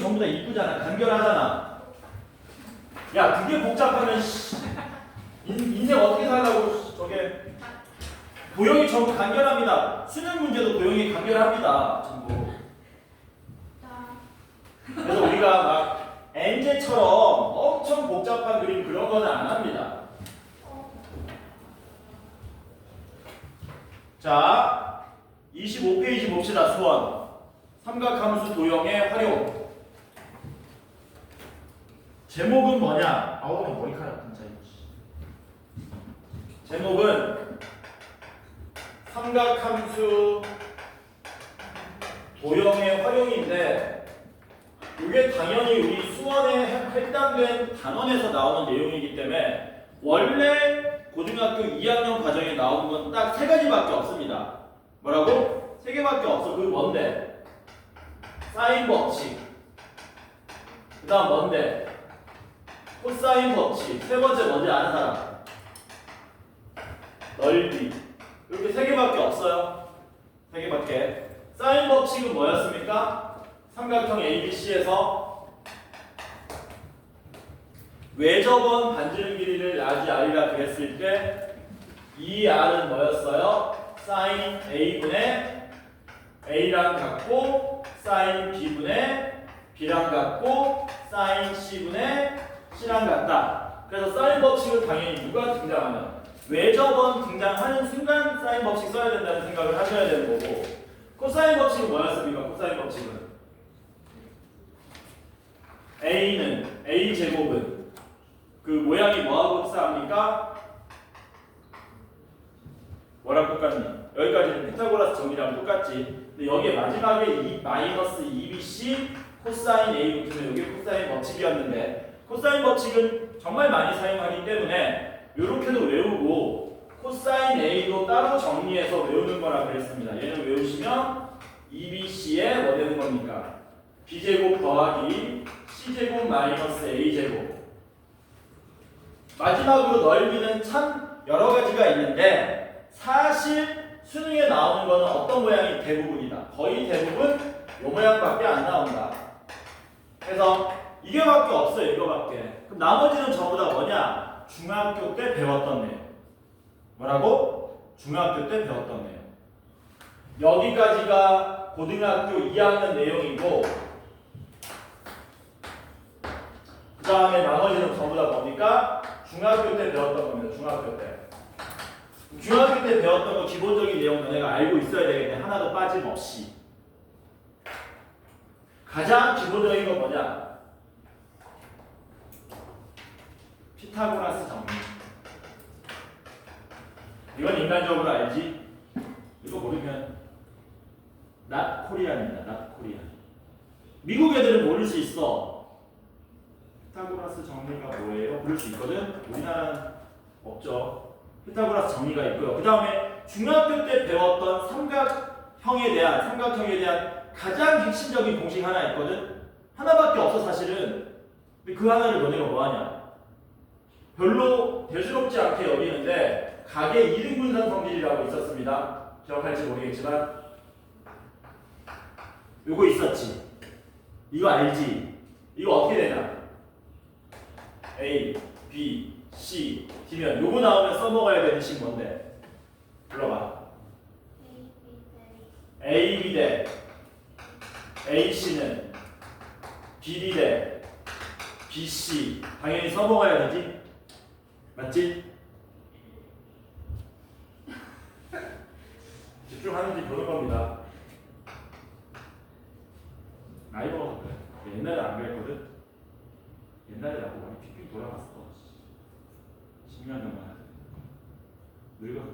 전부 다 이쁘잖아. 간결하잖아. 야, 그게 복잡하면 인생 어떻게 살라고. 저게 도형이 전부 간결합니다. 수능 문제도 도형이 간결합니다. 전부. 그래서 우리가 막 엔제처럼 엄청 복잡한 그림 그런 거는 안 합니다. 자, 25페이지 봅시다. 수원. 삼각함수 도형의 활용. 제목은 뭐냐? 아우, 머리카락 진짜. 제목은 삼각함수 도형의 활용인데, 이게 당연히 우리 수원에 해당된 단원에서 나오는 내용이기 때문에 원래 고등학교 2학년 과정에 나온 건 딱 3가지밖에 없습니다. 뭐라고? 3개밖에 없어. 그게 뭔데? 사인 법칙. 그 다음 뭔데? 코사인 법칙. 세 번째 뭔지 아는 사람? 넓이. 이렇게 3개밖에 없어요. 3개밖에. 사인 법칙은 뭐였습니까? 삼각형 ABC에서 외접원 반지름 길이를 라지 R이라 그랬을 때 이 R은 뭐였어요? 사인 A분의 A랑 같고 사인 B분의 B랑 같고 사인 C분의 C랑 같다. 그래서 사인 법칙은 당연히 누가 등장하면 외접원 등장하는 순간 사인 법칙 써야 된다는 생각을 하셔야 되는 거고, 코사인 법칙은 뭐였습니까? 코사인 법칙은 A는 A제곱은 그 모양이 뭐하고 흡사합니까? 뭐랑 똑같니? 여기까지는 피타고라스 정리랑 똑같지. 근데 여기에 마지막에 이 마이너스 2bc 코사인 A 붙으면 이게 코사인 법칙이었는데, 코사인 법칙은 정말 많이 사용하기 때문에 이렇게도 외우고 코사인 A도 따로 정리해서 외우는 거라 그랬습니다. 얘는 외우시면 2bc에 뭐 되는 겁니까? b제곱 더하기 c제곱 마이너스 a제곱. 마지막으로 넓이는 참 여러 가지가 있는데 사실 수능에 나오는 거는 어떤 모양이 대부분이다. 거의 대부분 이 모양밖에 안 나온다. 그래서 이게밖에 없어요. 이거밖에. 그럼 나머지는 전부 다 뭐냐? 중학교 때 배웠던 내용. 뭐라고? 중학교 때 배웠던 내용. 여기까지가 고등학교 2학년 내용이고, 그 다음에 나머지는 전부 다 뭡니까? 중학교 때 배웠던 겁니다. 중학교 때. 중학교 때 배웠던 거 기본적인 내용 너네가 알고 있어야 되겠네. 하나도 빠짐없이. 가장 기본적인 건 뭐냐? 피타고라스 정리. 이건 인간적으로 알지? 이거 모르면 not Korean입니다. not Korean. 미국 애들은 모를 수 있어. 피타고라스 정리가 뭐예요? 모를 수 있거든. 우리나라는 없죠. 피타고라스 정리가 있고요. 그 다음에 중학교 때 배웠던 삼각형에 대한 가장 핵심적인 공식 하나 있거든. 하나밖에 없어 사실은. 근데 그 하나를 너네가 뭐하냐? 별로 대수롭지 않게 여기는데 각의 이등분선 성질이라고 있었습니다. 기억할지 모르겠지만 요거 있었지. 이거 알지? 이거 어떻게 되냐? A, B, C, D면 요거 나오면 써먹어야 되는 식 뭔데? 불러봐. A, B 대 AC는 BD 대 BC. 당연히 써먹어야 되지? 맞지? 집중하는지 보는 겁니다. 나이 먹어서 그래. 옛날에 안 그랬거든? 옛날에 나고 많이 픽픽 돌아갔어. 10년 전만. 늙어서.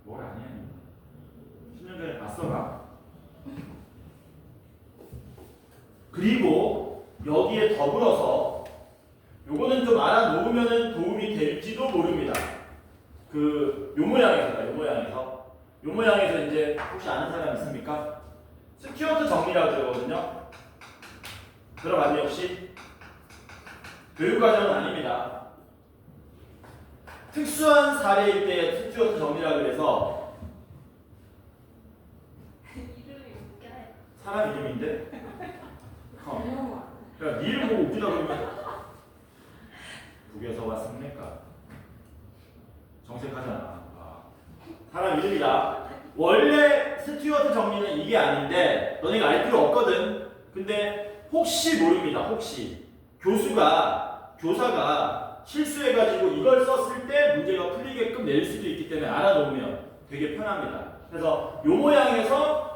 뭘 아니야. 10년 전에 봤어, 나? 그리고 여기에 더불어서 요거는 좀 알아놓으면 도움이 될지도 모릅니다. 요 모양에서다, 요 모양에서. 요 모양에서 이제 혹시 아는 사람 있습니까? 스튜어트 정리라고 그러거든요. 들어봤니 혹시? 교육과정은 아닙니다. 특수한 사례일 때 스튜어트 정리라고 그래서 이름이 웃겨요. 사람 이름인데? 네 이름 보고 웃기다 그러면 북에서 왔습니까? 정색하잖아. 사람 이름이다. 원래 스튜어트 정리는 이게 아닌데 너네가 알 필요 없거든. 근데 혹시 모릅니다. 혹시 교사가 실수해가지고 이걸 썼을 때 문제가 풀리게끔 낼 수도 있기 때문에 알아놓으면 되게 편합니다. 그래서 요 모양에서만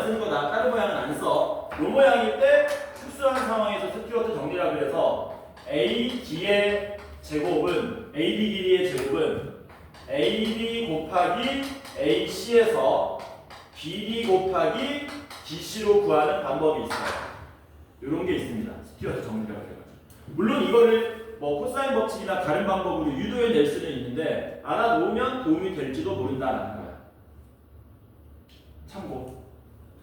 쓰는 거다. 다른 모양은 안 써. 요 모양일 때 특수한 상황에서 스튜어트 정리라 그래서 AD의 제곱은 AD 길이의 제곱은 AB 곱하기 AC에서 BD 곱하기 DC로 구하는 방법이 있어요. 이런 게 있습니다. 스튜어트 정리라고 해가지고. 물론 이거를 뭐 코사인 법칙이나 다른 방법으로 유도해 낼 수는 있는데 알아놓으면 도움이 될지도 모른다라는 거야. 참고.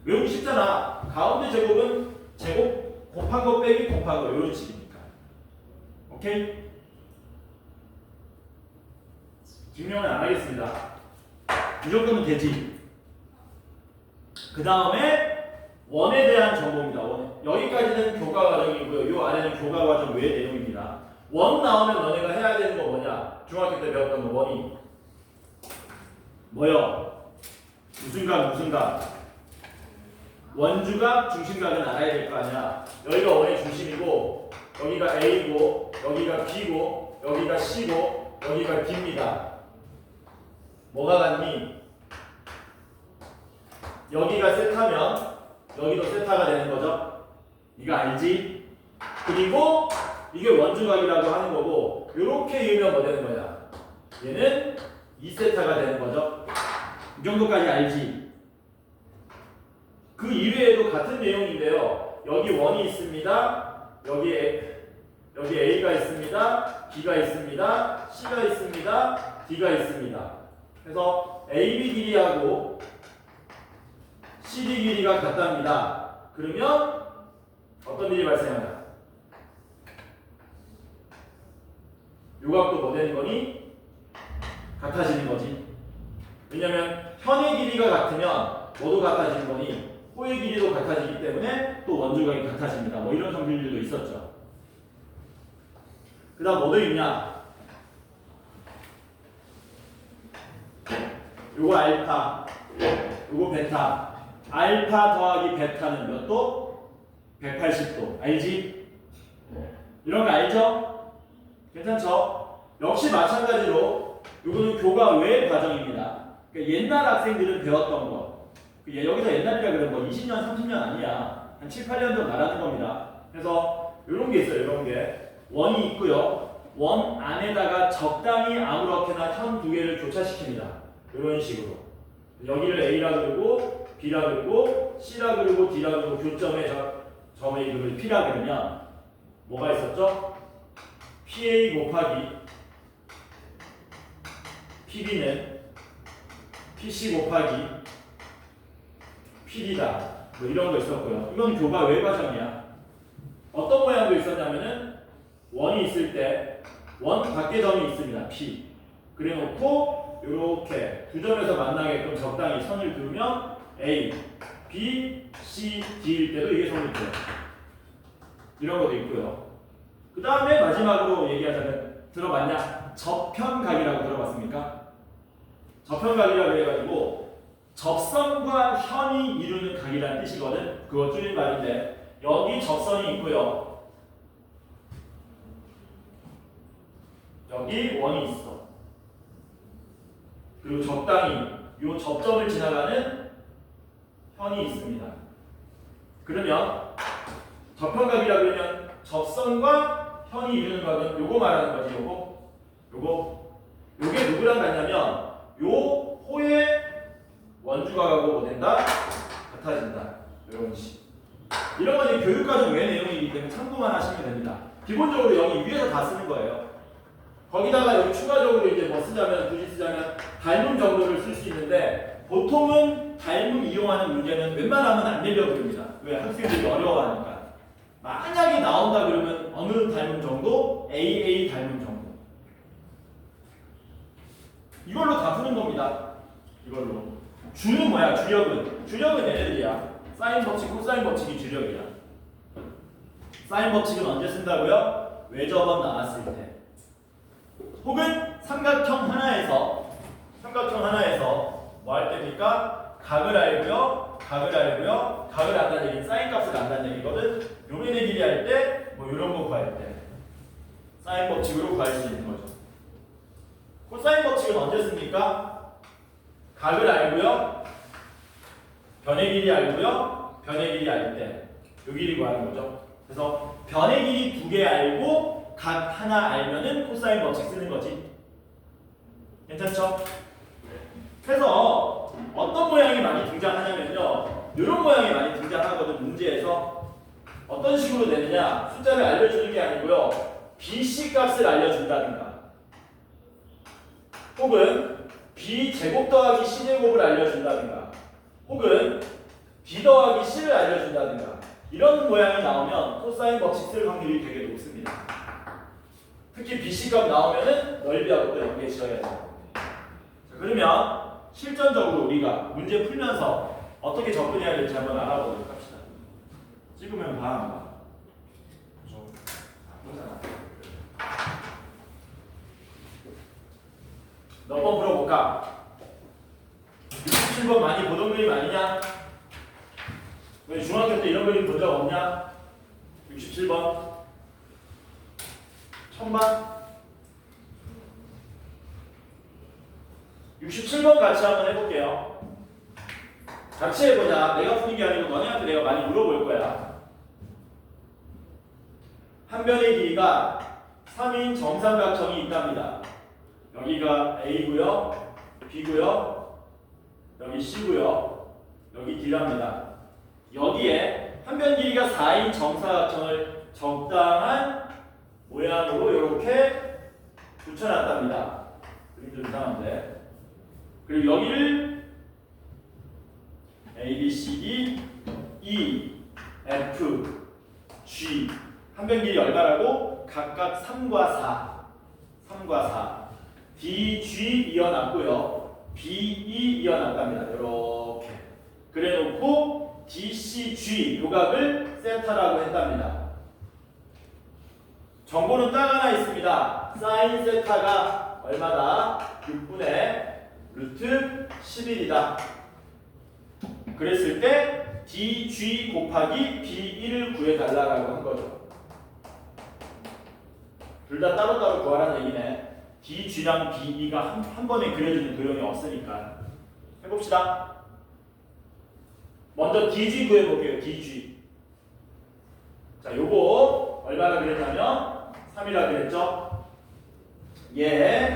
외우기 쉽잖아. 가운데 제곱은 제곱 곱한 거 빼기 곱한 거 이런 식이니까. 오케이? 증명은 안 하겠습니다. 이 정도면 되지. 그 다음에 원에 대한 정보입니다. 여기까지는 교과 과정이고요. 이 아래는 교과 과정 외의 내용입니다. 원 나오면 너네가 해야 되는 거 뭐냐? 중학교 때 배웠던 거 원이 뭐요? 무슨 각? 원주각, 중심각은 알아야 될 거 아니야. 여기가 원의 중심이고 여기가 A고 여기가 B고 여기가 C고 여기가 D입니다. 뭐가 같니? 여기가 세타면 여기도 세타가 되는 거죠. 이거 알지? 그리고 이게 원주각이라고 하는 거고 이렇게 이으면 뭐 되는 거야? 얘는 2세타가 되는 거죠. 이 정도까지 알지? 그 이외에도 같은 내용인데요. 여기 원이 있습니다. 여기 A가 있습니다. B가 있습니다. C가 있습니다. D가 있습니다. 그래서 AB 길이하고 CD 길이가 같답니다. 그러면 어떤 일이 발생하냐? 요 각도 뭐 되는 거니? 같아지는 거지. 왜냐면 현의 길이가 같으면 뭐도 같아지는 거니? 호의 길이도 같아지기 때문에 또 원주각이 같아집니다. 뭐 이런 성질들도 있었죠. 그 다음 뭐도 있냐? 요거 알파, 요거 베타. 알파 더하기 베타는 몇 도? 180도. 알지? 이런 거 알죠? 괜찮죠? 역시 마찬가지로 요거는 교과 외 과정입니다. 그러니까 옛날 학생들은 배웠던 거. 여기서 옛날이라 그런 거 20년, 30년 아니야. 한 7, 8년 전 말하는 겁니다. 그래서 이런 게 있어요. 이런 게. 원이 있고요. 원 안에다가 적당히 아무렇게나 현 두 개를 교차시킵니다. 이런 식으로. 여기를 A라 그러고 B라 그러고 C라 그러고 D라 그러고 교점에 점의 이름을 P라 그러면 뭐가 있었죠? PA 곱하기 PB는 PC 곱하기 PD다. 뭐 이런 거 있었고요. 이건 교과 외 과정이야. 어떤 모양도 있었냐면은 원이 있을 때 원 밖에 점이 있습니다. P. 그래 놓고 이렇게 두 점에서 만나게끔 적당히 선을 그으면 A, B, C, D일 때도 이게 선을 그어요. 이런 것도 있고요. 그 다음에 마지막으로 얘기하자면 들어봤냐? 접편각이라고 들어봤습니까? 접편각이라고 해가지고 접선과 현이 이루는 각이라는 뜻이거든. 그거 줄인 말인데 여기 접선이 있고요. 여기 원이 있어. 그리고 적당히 이 접점을 지나가는 현이 있습니다. 그러면 접편각이라 그러면 접선과 현이 이루는 각은 요거 말하는 거지. 요게 누구랑 같냐면 요 호의 원주각하고 뭐 된다? 같아진다. 이런 식. 이런 건 교육과정 외 내용이기 때문에 참고만 하시면 됩니다. 기본적으로 여기 위에서 다 쓰는 거예요. 거기다가 여기 추가적으로 이제 뭐 쓰자면 굳이 쓰자면 닮음 정도를 쓸 수 있는데 보통은 닮음 이용하는 문제는 웬만하면 안 내려 버립니다. 왜? 학생들이 어려워하니까. 만약에 나온다 그러면 어느 닮음 정도? AA 닮음 정도. 이걸로 다 푸는 겁니다. 이걸로. 주는 뭐야? 주력은 얘네들이야. 사인 법칙, 코사인 법칙이 주력이야. 사인 법칙은 언제 쓴다고요? 외접원 나왔을 때. 혹은 삼각형 하나에서 뭐 할 때입니까? 각을 알고요. 각을 안다는 얘기는 사인 값을 안다는 얘기거든. 요면의 길이 할 때 뭐 이런 거 구할 때 사인 법칙으로 구할 수 있는 거죠. 코사인 법칙은 언제 씁니까? 각을 알고요. 변의 길이 알고요. 변의 길이 알 때 요 길이 구하는 거죠. 그래서 변의 길이 2개 알고 각 하나 알면은 코사인 법칙 쓰는 거지. 괜찮죠? 그래서 어떤 모양이 많이 등장하냐면요. 이런 모양이 많이 등장하거든. 문제에서 어떤 식으로 되느냐. 숫자를 알려주는 게 아니고요. BC 값을 알려준다든가 혹은 B 제곱 더하기 C 제곱을 알려준다든가 혹은 B 더하기 C를 알려준다든가 이런 모양이 나오면 코사인 법칙 쓸 확률이 되게 높습니다. 특히 BC 값 나오면은 넓이하고 또 연계 지어야 돼요. 그러면 실전적으로 우리가 문제 풀면서 어떻게 접근해야 될지 한번 알아보도록 합시다. 찍으면 봐, 안 봐? 보잖아. 몇 번 풀어볼까? 67번 많이 보던 그림 아니냐? 왜 중학교 때 이런 그림 본 적 없냐? 67번 천만 67번 같이 한번 해볼게요. 같이 해보자. 내가 푸는 게 아니고 너네한테 내가 많이 물어볼 거야. 한 변의 길이가 3인 정삼각형이 있답니다. 여기가 A고요, B고요, 여기 C고요, 여기 D랍니다. 여기에 한 변 길이가 4인 정사각형을 적당한 모양으로 이렇게 붙여놨답니다. 그림 좀 이상한데. 그리고 여기를 A, B, C, D, E, F, G 한 변 길이 얼마라고? 각각 3과 4 D, G 이어놨고요. B, E 이어놨답니다. 이렇게 그래놓고 D, C, G 요각을 세타라고 했답니다. 정보는 딱 하나 있습니다. 사인 세타가 얼마다? 6분의 루트 11이다. 그랬을 때 DG 곱하기 B1을 구해달라고 한 거죠. 둘 다 따로따로 구하라는 얘기네. DG랑 B2가 한 번에 그려지는 도형이 없으니까. 해봅시다. 먼저 DG 구해볼게요. DG. 자, 요거 얼마나 그랬냐면 3이라 그랬죠. 얘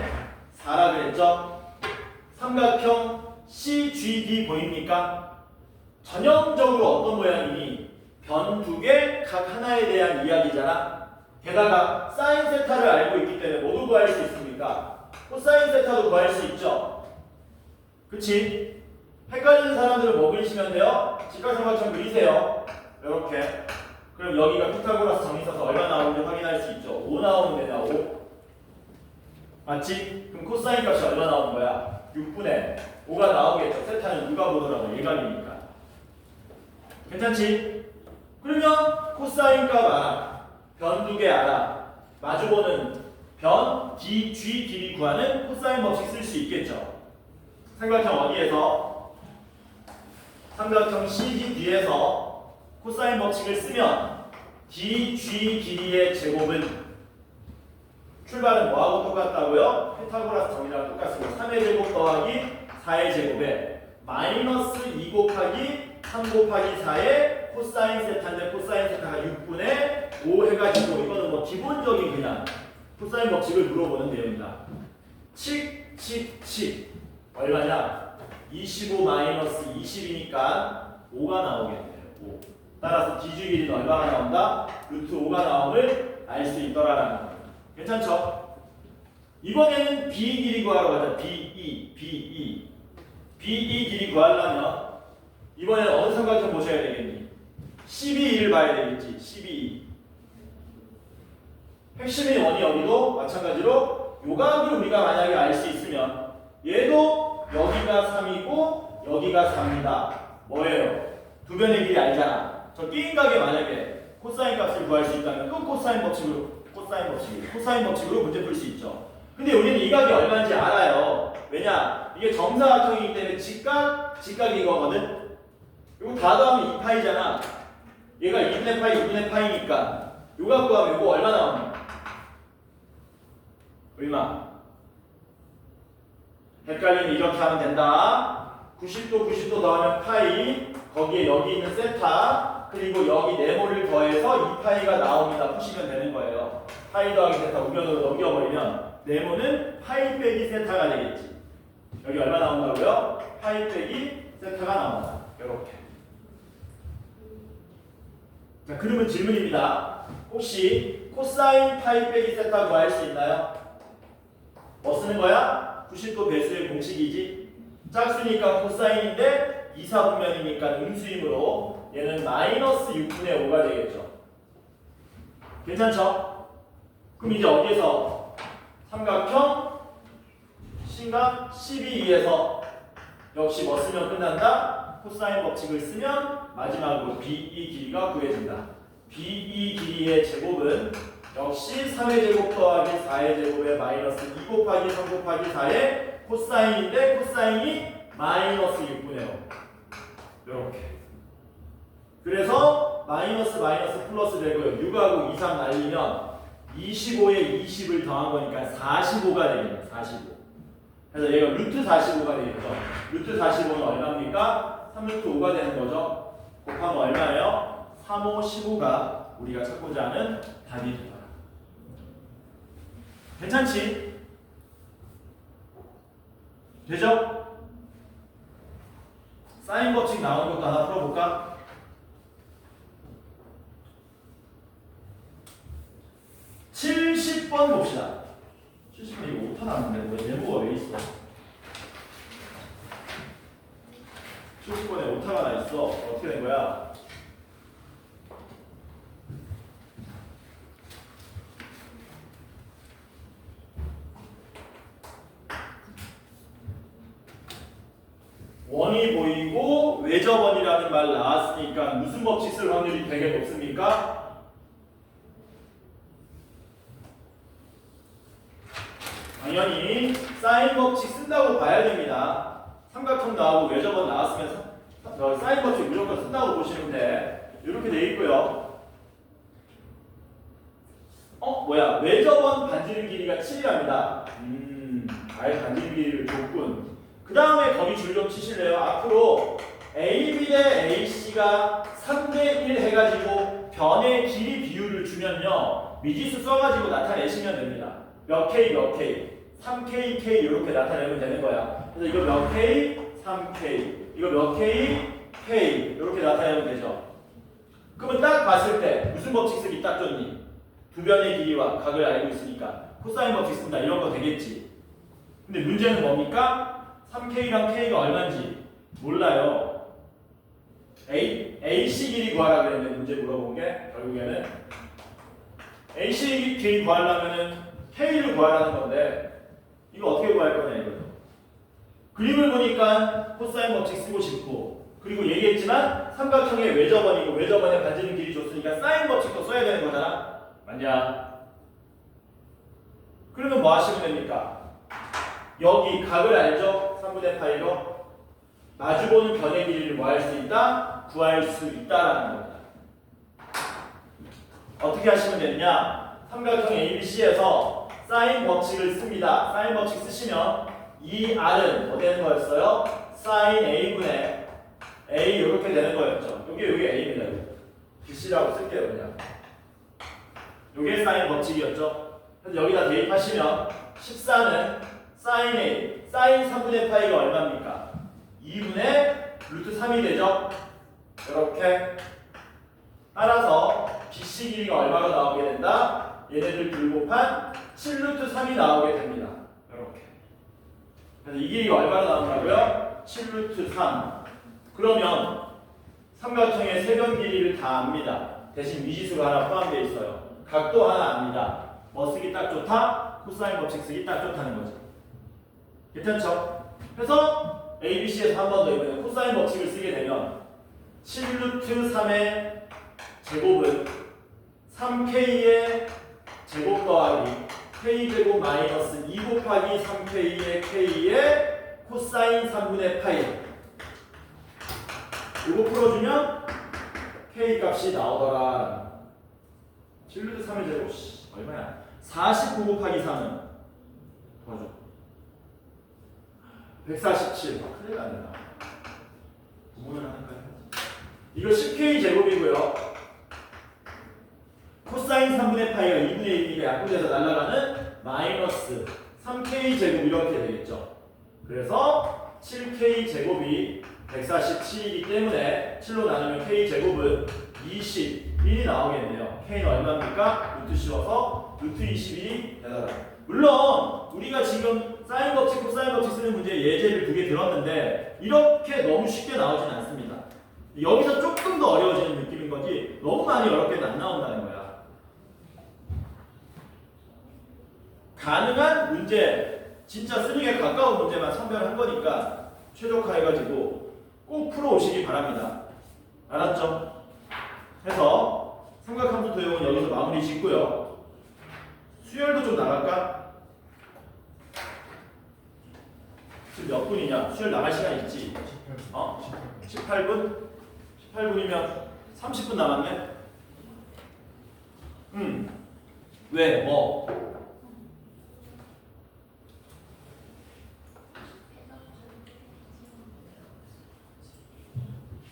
4라 그랬죠. 삼각형 CGD 보입니까? 전형적으로 어떤 모양이니? 변 2개 각 하나에 대한 이야기잖아. 게다가 사인 세타를 알고 있기 때문에 모두 구할 수 있습니까? 코사인 세타도 구할 수 있죠. 그치? 헷갈리는 사람들은 뭐 그리시면 돼요? 직각삼각형 그리세요. 이렇게. 그럼 여기가 피타고라스 정의 써서 얼마 나오는지 확인할 수 있죠. 5 나오면 되냐? 5. 맞지? 그럼 코사인 값이 얼마 나오는 거야? 6분의 5가 나오겠죠. 세타는 누가 보더라도 예각이니까. 괜찮지? 그러면 코사인 값 알아. 변 2개 알아. 마주보는 변 D, G 길이 구하는 코사인 법칙 쓸 수 있겠죠. 삼각형 어디에서? 삼각형 CGD에서 코사인 법칙을 쓰면 D, G 길이의 제곱은 출발은 뭐하고 똑같다고요? 피타고라스 정의랑 똑같습니다. 3의 제곱 더하기 4의 제곱에 마이너스 2 곱하기 3 곱하기 4의 코사인 세타인데 코사인 세타가 6분의 5 해가지고 이거는 뭐 기본적인 그냥 코사인 법칙을 물어보는 내용이다. 칙 얼마냐? 25 마이너스 20이니까 5가 나오겠네요. 5. 따라서 DG 길이는 얼마가 나온다? 루트 5가 나옴을 알 수 있더라라는 거예요. 괜찮죠? 이번에는 B 길이 구하러 가자. BE 길이 구하려면 이번에는 어느 삼각형 보셔야 되겠니? 12를 봐야 되겠지. 12. 핵심의 원이 여기도 마찬가지로 요각을 우리가 만약에 알 수 있으면 얘도 여기가 3이고 여기가 4입니다. 뭐예요? 두 변의 길이 알잖아. 저 끼인 각에 만약에 코사인 값을 구할 수 있다면 또 코사인 법칙으로 문제 풀 수 있죠. 근데 우리는 이 값이 얼마인지 알아요. 왜냐? 이게 정사각형이기 때문에 직각이 이거거든. 이거 다 더하면 2파이잖아. 얘가 2분의 파이, 2분의 파이니까 요 값 구하면 이거 얼마 나오냐? 얼마? 헷갈리면 이렇게 하면 된다. 90도 더하면 파이, 거기에 여기 있는 세타, 그리고 여기 네모를 더해서 2파이가 나옵니다. 푸시면 되는 거예요. 파이 더하기 세타 우변으로 넘겨버리면 네모는 파이 빼기 세타가 되겠지. 여기 얼마 나온다고요? 파이 빼기 세타가 나온다. 이렇게. 자, 그러면 질문입니다. 혹시 코사인 파이 빼기 세타 구할 수 있나요? 뭐 쓰는 거야? 90도 배수의 공식이지. 짝수니까 코사인인데 이사분면이니까 음수이므로 얘는 마이너스 6분의 5가 되겠죠. 괜찮죠? 그럼 이제 어디에서 삼각형 심각 12에서 역시 뭐 쓰면 끝난다? 코사인 법칙을 쓰면 마지막으로 BE 길이가 구해진다. BE 길이의 제곱은 역시 3의 제곱 더하기 4의 제곱에 마이너스 2 곱하기 3 곱하기 4의 코사인인데 코사인이 마이너스 6분의 5 이렇게. 그래서 마이너스 플러스 되고요. 6하고 2, 3 날리면 25에 20을 더한 거니까 45가 되겠네. 45. 그래서 얘가 루트 45가 되겠죠. 루트 45는 얼마입니까? 3루트 5가 되는 거죠. 곱하면 얼마예요? 3, 5, 15가 우리가 찾고자 하는 답이 됩니다. 괜찮지? 되죠? 사인 법칙 나오는 것도 하나 풀어볼까? (70번) 봅시다. 70번 이거 오타 나왔는데 왜 네모가 왜 있어? 70번에 오타가 나 있어. 어떻게 된 거야? 원이 보이고 외접원이라는 말 나왔으니까 무슨 법칙 쓸 확률이 되게 높습니까? 당연히 사인 법칙 쓴다고 봐야 됩니다. 삼각형 나오고 외접원 나왔으면 사인 법칙 무조건 쓴다고 보시면 돼. 이렇게 돼 있고요. 뭐야? 외접원 반지름 길이가 7이랍니다. 아예 반지름 길이를 줬군. 그 다음에 거기 줄 좀 치실래요? 앞으로 AB 대 AC가 3대 1 해가지고 변의 길이 비율을 주면요. 미지수 써가지고 나타내시면 됩니다. 몇 K 몇 K 3K K 이렇게 나타내면 되는 거야. 그래서 이거 몇 K 3K 이거 몇 K K 이렇게 나타내면 되죠. 그러면 딱 봤을 때 무슨 법칙 쓰기 딱 좋니? 두 변의 길이와 각을 알고 있으니까 코사인 법칙 쓴다 이런 거 되겠지. 근데 문제는 뭡니까? 3K랑 K가 얼마인지 몰라요. AC 길이 구하라 그랬는데 문제 물어본 게 결국에는 AC 길이 구하려면은 K를 구하라는 건데 이거 어떻게 구할 거냐 이거죠. 그림을 보니까 코사인 법칙 쓰고 싶고 그리고 얘기했지만 삼각형의 외접원이고 외접원의 반지름 길이 줬으니까 사인 법칙도 써야 되는 거잖아. 맞냐? 그러면 뭐 하시면 됩니까? 여기 각을 알죠? 3분의 파이로 마주보는 변의 길이를 뭐 할 수 있다? 구할 수 있다라는 겁니다. 어떻게 하시면 되느냐? 삼각형 ABC에서 사인 법칙을 씁니다. 사인 법칙 쓰시면 이 R은 뭐 되는 거였어요? 사인 A분의 A 이렇게 되는 거였죠. 여기 A입니다. BC라고 쓸게요 그냥. 이게 사인 법칙이었죠. 그래서 여기다 대입하시면 14는 사인 A, 사인 3분의 파이가 얼마입니까? 2분의 루트 3이 되죠? 이렇게 따라서 BC 길이가 얼마가 나오게 된다? 얘네들 둘 곱한 7루트 3이 나오게 됩니다. 이렇게. 그래서 이 길이가 얼마가 나온다고요? 7루트 3. 그러면 삼각형의 세변 길이를 다 압니다. 대신 미지수가 하나 포함되어 있어요. 각도 하나 압니다. 뭐 쓰기 딱 좋다? 코사인 법칙 쓰기 딱 좋다는 거죠. 괜찮죠? 그래서 ABC에서 한 번 더 이번에 코사인 법칙을 쓰게 되면 7루트 3의 제곱은 제곱 마이너스 2 곱하기 3k의 k의 코사인 3분의 파이. 이거 풀어주면 k 값이 나오더라. 7루트 3의 제곱 얼마야? 49 곱하기 3은 도와줘. 147. 큰일 난다. 구분을 하니까요. 이거 10k 제곱이고요. 코사인 3분의 파이가 2분의 1이니까 약분돼서 날아가는 마이너스 3k 제곱 이렇게 되겠죠. 그래서 7k 제곱이 147이기 때문에 7로 나누면 k 제곱은 21이 나오겠네요. k는 얼마입니까? 루트 씌워서 루트 21이 되더라. 물론 우리가 지금 사인 법칙, 코사인 법칙 쓰는 문제 예제를 2개 들었는데 이렇게 너무 쉽게 나오진 않습니다. 여기서 조금 더 어려워지는 느낌인 거지 너무 많이 어렵게는 안 나온다는 거야. 가능한 문제, 진짜 쓰리에 가까운 문제만 선별한 거니까 최적화해가지고 꼭 풀어오시기 바랍니다. 알았죠? 해서 삼각함수 도형은 여기서 마무리 짓고요. 수열도 좀 나갈까? 지금 몇 분이냐? 수열 나갈 시간 있지? 18분? 18분이면 30분 남았네? 왜? 뭐?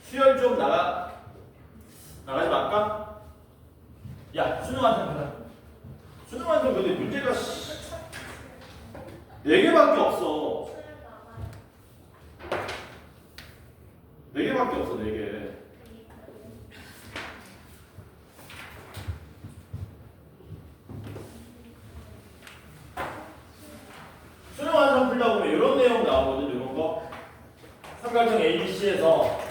수열 좀 나가지 말까? 야, 수능 완성 하자. 수능 완성 근데 문제가 4개밖에 없어. 4개밖에 없어, 4개. 수능 완성 풀다 보면 이런 내용 나오거든, 이런 거. 삼각형 ABC에서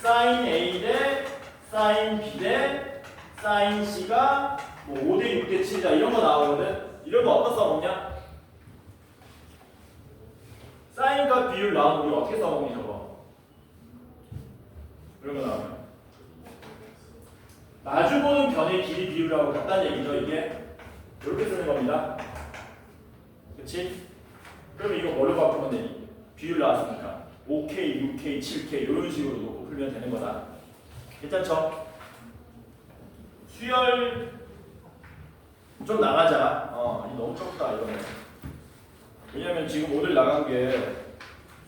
사인 A 대 사인 B 대 사인 C가 뭐 5대 6대 7이다 이런 거 나오거든. 이런 거 어디다 써먹냐? 사인과 비율 나오면 우리 어떻게 써먹니 저거? 이런 거 나오면 마주보는 변의 길이 비율하고 같다는 얘기죠. 이게 이렇게 쓰는 겁니다. 그치? 그러면 이거 뭘로 바꾸면 되니? 비율 나왔으니까 5K, 6K, 7K 이런 식으로 놓고 풀면 되는 거다. 괜찮죠? 수열 좀 나가자. 이 너무 적다 이거는. 왜냐면 지금 오늘 나간 게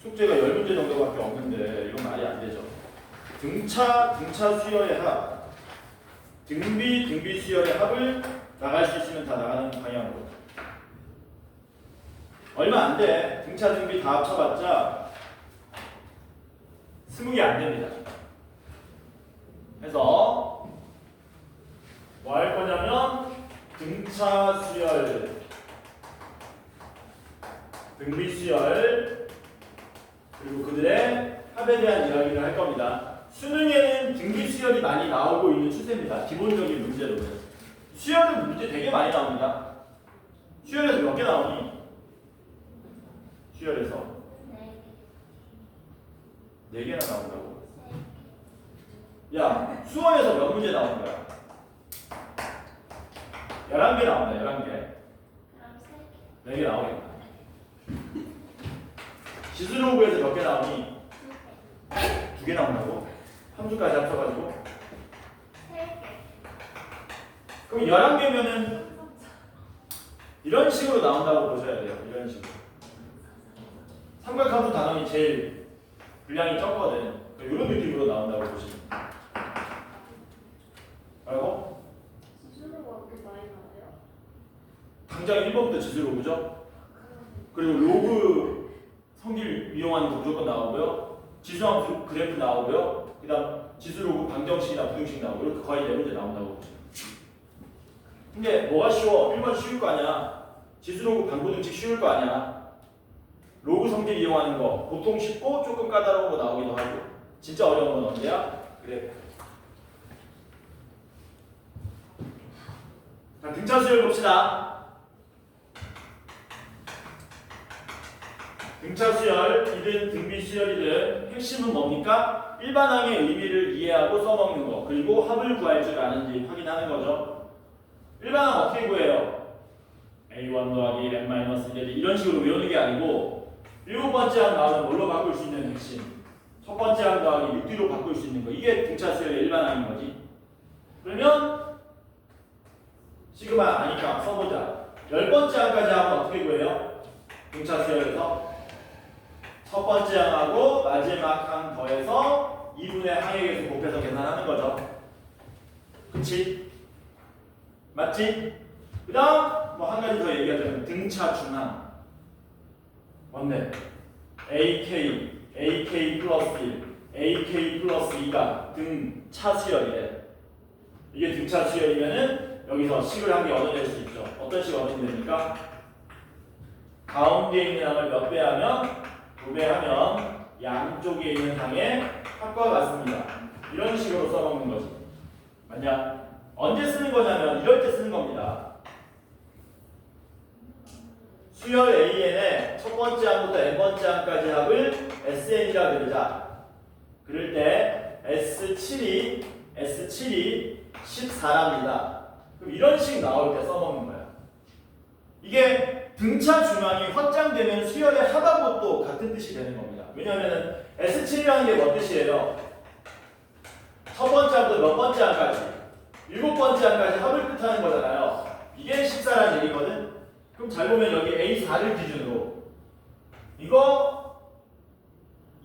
숙제가 10문제 정도밖에 없는데 이건 말이 안 되죠. 등차 수열의 합, 등비 수열의 합을 나갈 수 있으면 다 나가는 방향으로. 얼마 안 돼. 등차 등비 다 합쳐봤자 20개 안 됩니다. 그래서 뭐 할 거냐면 등차 수열, 등비 수열 그리고 그들의 합에 대한 이야기를 할 겁니다. 수능에는 등비 수열이 많이 나오고 있는 추세입니다. 기본적인 문제로는. 수열은 문제 되게 많이 나옵니다. 수열에서 몇 개 나오니? 수열에서 4개나 나온다고? 야, 수원에서 몇 문제 나오는 거야? 11개 나온다, 11개. 4개 나오겠다. 지수로그에서 몇 개 나오니? 2개 나온다고? 함수까지 합쳐가지고? 3개. 그럼 11개면은 이런 식으로 나온다고 보셔야 돼요. 이런 식으로. 삼각함수 단원이 제일 분량이 적거든. 이런 느낌으로 나온다고 보시면. 알고? 지수로가 그렇게 많이 나와요? 당장 1번부터 지수로그죠? 그리고 로그 성질 이용하는 거 무조건 나오고요. 지수함수 그래프 나오고요. 그 다음 지수로그 방정식이나 부등식 나오고 이렇게 거의 4문제 나온다고 보시면. 근데 뭐가 쉬워? 1번 쉬울 거 아니야. 지수로그 방부등식 쉬울 거 아니야. 로그 성질 이용하는 거 보통 쉽고 조금 까다로운 거 나오기도 하고. 진짜 어려운 건 언제야? 그래프. 자, 등차 수열 봅시다. 등차 수열이든 등비 수열이든 핵심은 뭡니까? 일반항의 의미를 이해하고 써먹는 거, 그리고 합을 구할 줄 아는지 확인하는 거죠. 일반항 어떻게 구해요? A1 더하기 n-1 이런 식으로 외우는 게 아니고 일곱 번째 항 나오면 뭘로 바꿀 수 있는 핵심 첫 번째 항 더하기 6D로 바꿀 수 있는 거 이게 등차 수열의 일반 항인 거지. 그러면 시그마 아니까 써보자. 열 번째 항까지 하면 어떻게 구해요? 등차 수열에서 첫 번째 항하고 마지막 항 더해서 2분의 항의 개수 곱해서 계산하는 거죠. 그치? 맞지? 그 다음 뭐 한 가지 더 얘기하자면 등차 중항 뭔데? AK 플러스 1, AK 플러스 2가 등차 수열이래. 이게 등차 수열이면은 여기서 식을 한 개 얻어낼 수 있죠. 어떤 식 얻으면 됩니까? 가운데 있는 항을 몇 배 하면? 2배 하면 양쪽에 있는 항의 합과 같습니다. 이런 식으로 써먹는 거지. 맞냐? 언제 쓰는 거냐면 이럴 때 쓰는 겁니다. 수열 AN의 첫 번째 항부터 n번째 항까지 합을 SN이라 그러자. 그럴 때 S7이 14랍니다. 그럼 이런 식 나올 때 써먹는 거야. 이게 등차 중항이 확장되면 수열의 합하고 또 같은 뜻이 되는 겁니다. 왜냐하면 S7이라는 게 뭔 뜻이에요? 첫 번째 항부터 몇 번째 항까지, 일곱 번째 항까지 합을 뜻하는 거잖아요. 이게 14라는 얘기거든. 그럼 잘 보면 여기 A4를 기준으로 이거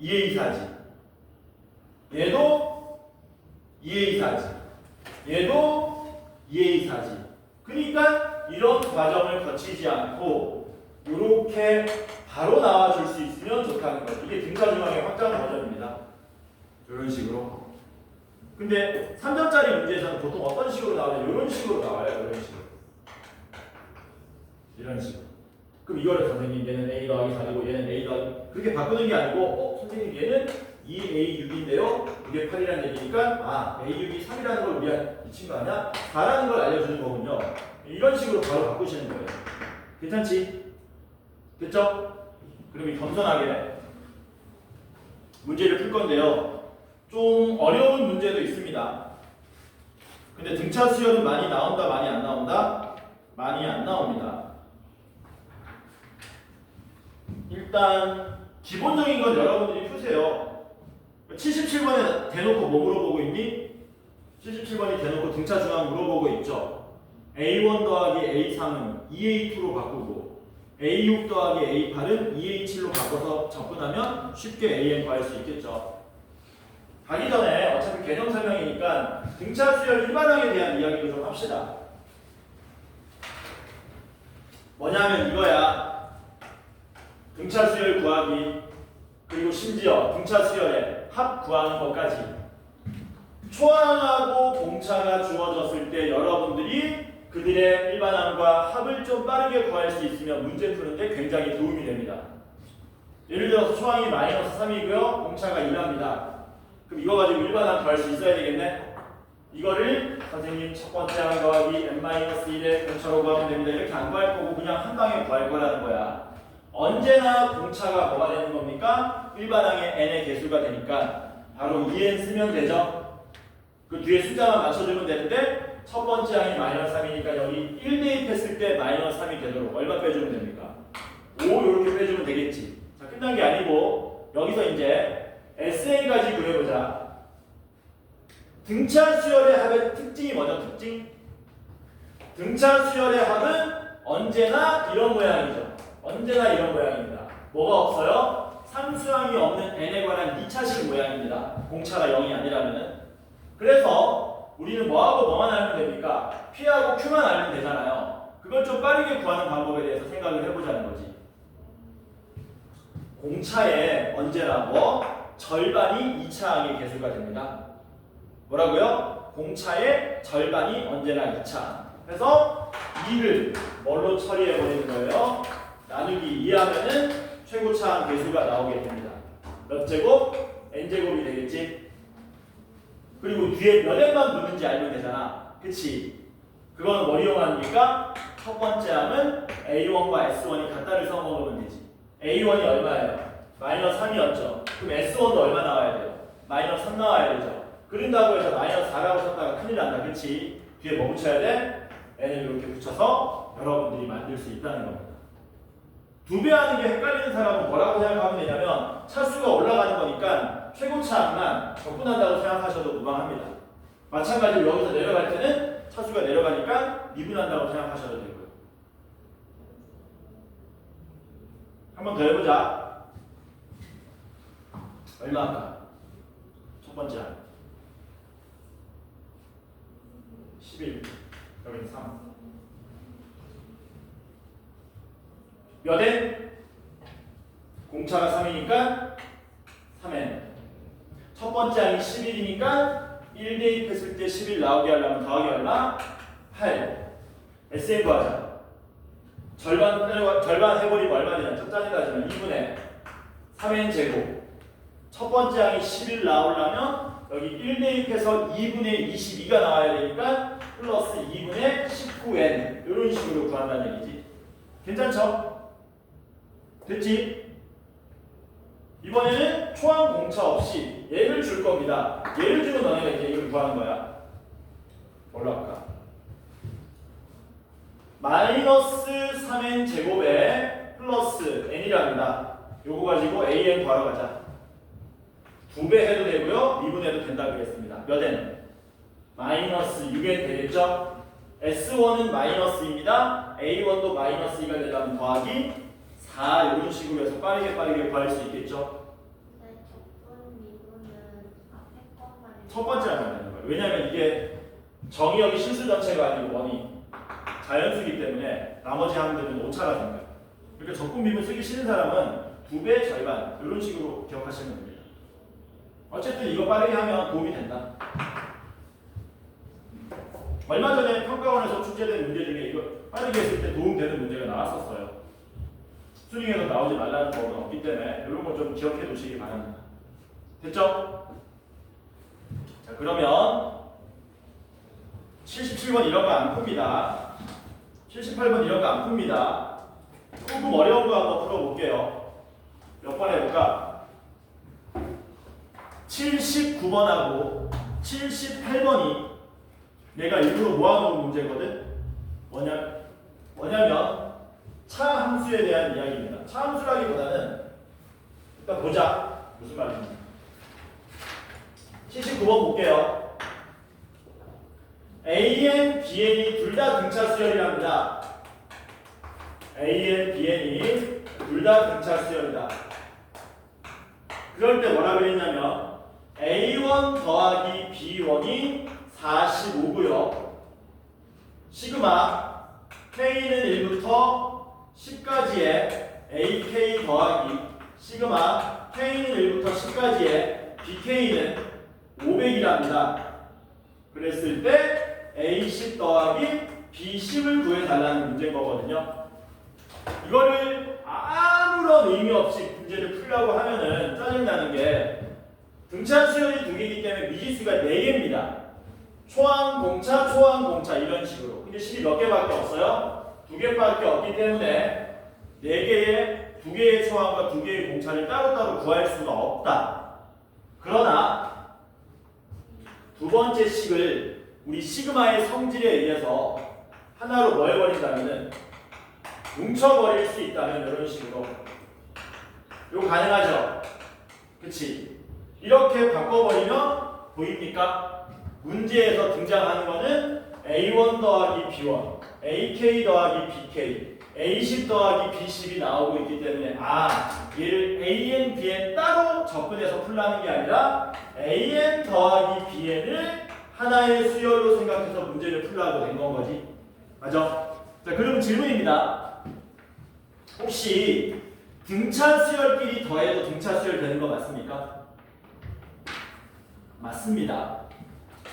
2A4지. 얘도 2A4지. 얘도 2A4지. 그러니까 이런 과정을 거치지 않고 이렇게 바로 나와줄 수 있으면 좋다는 거죠. 이게 등차 중앙의 확장 버전입니다. 이런 식으로. 근데 3점짜리 문제에서는 보통 어떤 식으로 나와요? 이런 식으로 나와요. 이런 식으로. 이런 식으로. 그럼 이거를 선생님 얘는 A 더하기 4이고 얘는 A 더하기 그렇게 바꾸는 게 아니고 선생님 얘는 2A6인데요. 이게 8이라는 얘기니까 A6이 3이라는 걸 우리가 미친 거 아니야? 4라는 걸 알려주는 거군요. 이런 식으로 바로 바꾸시는 거예요. 괜찮지? 됐죠? 그럼 이 겸손하게 문제를 풀 건데요. 좀 어려운 문제도 있습니다. 근데 등차 수열은 많이 나온다, 많이 안 나온다? 많이 안 나옵니다. 일단 기본적인 건 여러분들이 푸세요. 77번에 대놓고 뭐 물어보고 있니? 77번이 대놓고 등차 중항 물어보고 있죠. A1 더하기 A3은 2A2로 바꾸고 A6 더하기 A8은 2A7로 바꿔서 접근하면 쉽게 AN 구할 수 있겠죠. 가기 전에 어차피 개념 설명이니까 등차 수열 일반항에 대한 이야기를 좀 합시다. 뭐냐면 이거야. 등차 수열 구하기 그리고 심지어 등차 수열의 합 구하는 것까지 초항하고 공차가 주어졌을 때 여러분들이 그들의 일반항과 합을 좀 빠르게 구할 수 있으면 문제 푸는데 굉장히 도움이 됩니다. 예를 들어서 초항이 마이너스 3이고요. 공차가 2랍니다. 그럼 이거 가지고 일반항 구할 수 있어야 되겠네? 이거를 선생님 첫 번째 항 더하기 n-1의 공차로 구하면 됩니다. 이렇게 안 구할 거고 그냥 한 방에 구할 거라는 거야. 언제나 공차가 뭐가 되는 겁니까? 일반항의 n의 개수가 되니까 바로 2n 쓰면 되죠. 그 뒤에 숫자만 맞춰주면 되는데 첫 번째 항이 마이너스 3이니까 여기 1 대입했을 때 마이너스 3이 되도록 얼마 빼주면 됩니까? 5 이렇게 빼주면 되겠지. 자, 끝난 게 아니고 여기서 이제 SN까지 그려보자. 등차 수열의 합의 특징이 뭐죠? 특징? 등차 수열의 합은 언제나 이런 모양이죠. 언제나 이런 모양입니다. 뭐가 없어요? 상수항이 없는 n에 관한 2차식 모양입니다. 공차가 0이 아니라면은. 그래서 우리는 뭐하고 뭐만 알면 됩니까? P하고 Q만 알면 되잖아요. 그걸 좀 빠르게 구하는 방법에 대해서 생각을 해보자는 거지. 공차의 언제나 뭐? 절반이 2차항의 개수가 됩니다. 뭐라고요? 공차의 절반이 언제나 2차. 그래서 2를 뭘로 처리해버리는 거예요? 나누기 2하면은 최고차항 개수가 나오게 됩니다. 몇 제곱? n제곱이 되겠지? 그리고 뒤에 몇 n만 두는지 알면 되잖아. 그치? 그건 뭘 이용합니까? 첫 번째 항은 A1과 S1이 같다를 써먹으면 되지. A1이 얼마예요? 마이너스 3이었죠. 그럼 S1도 얼마 나와야 돼요? 마이너스 3 나와야 되죠. 그런다고 해서 마이너스 4라고 썼다가 큰일 난다. 그치? 뒤에 뭐 붙여야 돼? n을 이렇게 붙여서 여러분들이 만들 수 있다는 겁니다. 2배 하는 게 헷갈리는 사람은 뭐라고 생각하면 되냐면 차수가 올라가는 거니까 최고차항만 적분한다고 생각하셔도 무방합니다. 마찬가지로 여기서 내려갈 때는 차수가 내려가니까 미분한다고 생각하셔도 되고요. 한 번 더 해보자. 얼마 할까? 첫 번째 항 11, 여기는 3. 몇 N? 공차가 3이니까 3N. 첫 번째 항이 11이니까 1 대입했을 때 11 나오게 하려면 더하기 얼마? 8. SN 구하자. 절반 해버리면 얼마 되냐? 첫 자리 따지면 2분의 3N 제곱. 첫 번째 항이 11 나오려면 여기 1 대입해서 2분의 22가 나와야 되니까 플러스 2분의 19N 이런 식으로 구한다는 얘기지. 괜찮죠? 됐지? 이번에는 초항 공차 없이 얘를 줄 겁니다. 얘를 주면 너네가 이제 이걸 구하는 거야. 뭘로 할까? 마이너스 3n 제곱에 플러스 n이랍니다. 요거 가지고 an 구하러 가자. 2배 해도 되고요. 미분해도 된다 그랬습니다. 몇 n? 마이너스 6n 되겠죠? S1은 마이너스입니다. A1도 마이너스 2가 되려면 더하기 4 이런 식으로 해서 빠르게 구할 수 있겠죠? 네, 적분 미분은 앞에 것만 첫 번째 하면 되는 거예요. 왜냐하면 이게 정의역이 실수 전체가 아니고 원이 자연수이기 때문에 나머지 항들은 오차가 됩니다. 그러니까 적분 미분 쓰기 싫은 사람은 2배 절반 이런 식으로 기억하시면 됩니다. 어쨌든 이거 빠르게 하면 도움이 된다. 얼마 전에 평가원에서 출제된 문제 중에 이거 빠르게 했을 때 도움되는 문제가 나왔었어요. 수능에서 나오지 말라는 법은 없기 때문에 이런 거 좀 기억해 두시기 바랍니다. 됐죠? 자, 그러면 77번 이런 거 안 풉니다. 78번 이런 거 안 풉니다. 조금 어려운 거 한번 풀어볼게요. 몇 번 해볼까? 79번하고 78번이 내가 일부러 모아놓은 문제거든. 뭐냐면 차함수에 대한 이야기입니다. 차함수라기보다는 일단 보자. 무슨 말인지. 79번 볼게요. AN, BN이 둘 다 등차 수열이랍니다. AN, BN이 둘 다 등차 수열이다. 그럴 때 뭐라 그랬냐면 A1 더하기 B1이 45고요. 시그마 K는 1부터 10까지의 AK 더하기 시그마 K는 1부터 10까지의 BK는 500이랍니다. 그랬을 때 A10 더하기 B10을 구해달라는 문제인 거거든요. 이거를 아무런 의미 없이 문제를 풀려고 하면은 짜증나는 게 등차 수열이 2개이기 때문에 미지수가 4개입니다. 초항, 공차 이런 식으로. 근데 식이 몇 개밖에 없어요? 2개밖에 없기 때문에 2개의 초항과 2개의 공차를 따로따로 구할 수가 없다. 그러나 두 번째 식을 우리 시그마의 성질에 의해서 하나로 뭐 해버린다면은 뭉쳐버릴 수 있다면 이런 식으로. 이거 가능하죠? 그치? 이렇게 바꿔버리면 보입니까? 문제에서 등장하는 거는 A1 더하기 B1, AK 더하기 BK, A10 더하기 B10이 나오고 있기 때문에 얘를 AN, BN 따로 접근해서 풀라는 게 아니라 AN 더하기 BN을 하나의 수열로 생각해서 문제를 풀라고 된 건 거지. 맞아? 자, 그러면 질문입니다. 혹시 등차 수열끼리 더해도 등차 수열 되는 거 맞습니까? 맞습니다.